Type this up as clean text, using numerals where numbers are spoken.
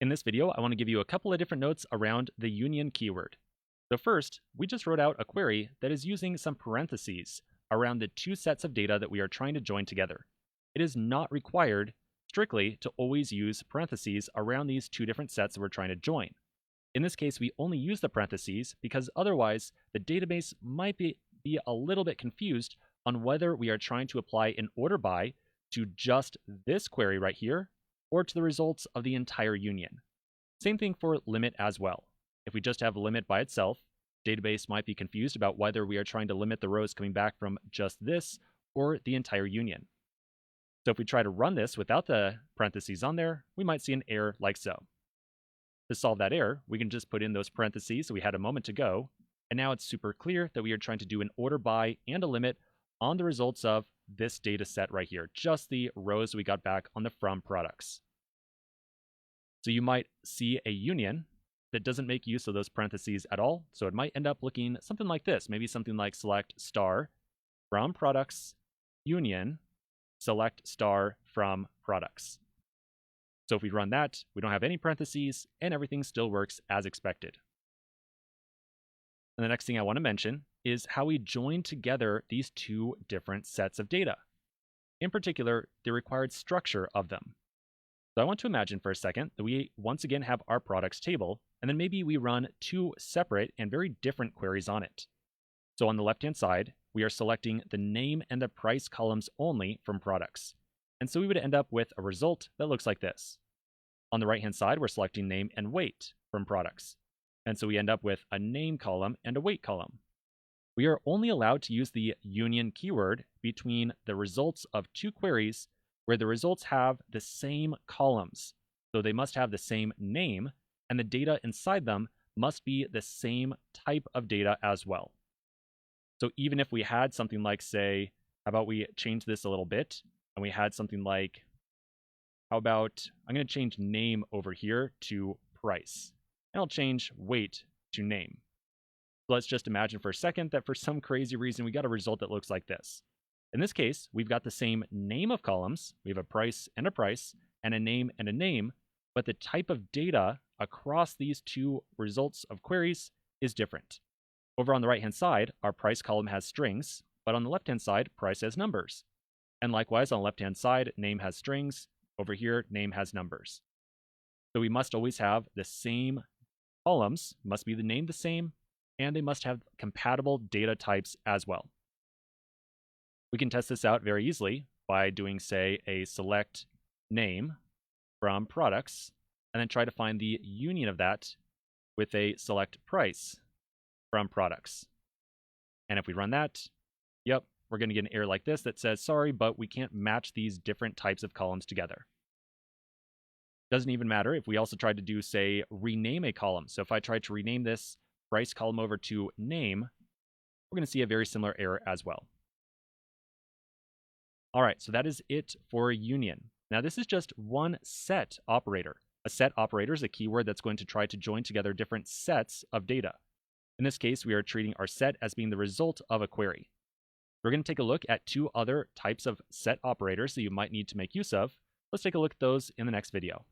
In this video, I want to give you a couple of different notes around the union keyword. So first, we just wrote out a query that is using some parentheses around the two sets of data that we are trying to join together. It is not required strictly to always use parentheses around these two different sets that we're trying to join. In this case, we only use the parentheses because otherwise the database might be a little bit confused on whether we are trying to apply an order by to just this query right here or to the results of the entire union. Same thing for limit as well. If we just have limit by itself, database might be confused about whether we are trying to limit the rows coming back from just this or the entire union. So if we try to run this without the parentheses on there, we might see an error like so. To solve that error, we can just put in those parentheses that we had a moment ago, and now it's super clear that we are trying to do an order by and a limit on the results of this data set right here, just the rows we got back on the from products. So you might see a union that doesn't make use of those parentheses at all, so it might end up looking something like this, maybe something like select star from products union select star from products. So if we run that, we don't have any parentheses and everything still works as expected. And the next thing I want to mention is how we join together these two different sets of data. In particular, the required structure of them. So I want to imagine for a second that we once again have our products table, and then maybe we run two separate and very different queries on it. So on the left-hand side, we are selecting the name and the price columns only from products. And so we would end up with a result that looks like this. On the right-hand side, we're selecting name and weight from products. And so we end up with a name column and a weight column. We are only allowed to use the union keyword between the results of two queries where the results have the same columns. So they must have the same name, and the data inside them must be the same type of data as well. So even if we had something like, say, how about we change this a little bit, and we had something like, how about, I'm going to change name over here to price, and I'll change weight to name. So let's just imagine for a second that for some crazy reason we got a result that looks like this. In this case, we've got the same name of columns, we have a price, and a name, but the type of data across these two results of queries is different. Over on the right-hand side, our price column has strings, but on the left-hand side, price has numbers. And likewise, on the left-hand side, name has strings. Over here, name has numbers. So we must always have the same columns, must be the name the same, and they must have compatible data types as well. We can test this out very easily by doing, say, a select name from products, and then try to find the union of that with a select price from products. And if we run that, yep, we're going to get an error like this that says, sorry, but we can't match these different types of columns together. Doesn't even matter if we also tried to do, say, rename a column. So if I tried to rename this price column over to name, we're going to see a very similar error as well. All right, so that is it for union. Now this is just one set operator. A set operator is a keyword that's going to try to join together different sets of data. In this case, we are treating our set as being the result of a query. We're going to take a look at two other types of set operators that you might need to make use of. Let's take a look at those in the next video.